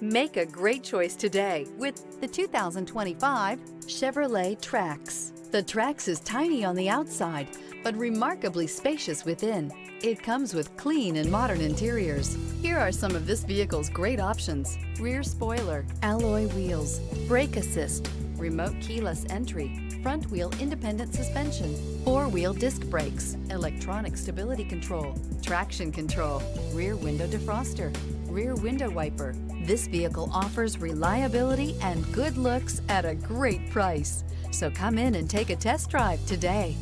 Make a great choice today with the 2025 Chevrolet Trax. The Trax is tiny on the outside, but remarkably spacious within. It comes with clean and modern interiors. Here are some of this vehicle's great options: rear spoiler, alloy wheels, brake assist, remote keyless entry, front wheel independent suspension, four-wheel disc brakes, electronic stability control, traction control, rear window defroster, rear window wiper. This vehicle offers reliability and good looks at a great price. So come in and take a test drive today.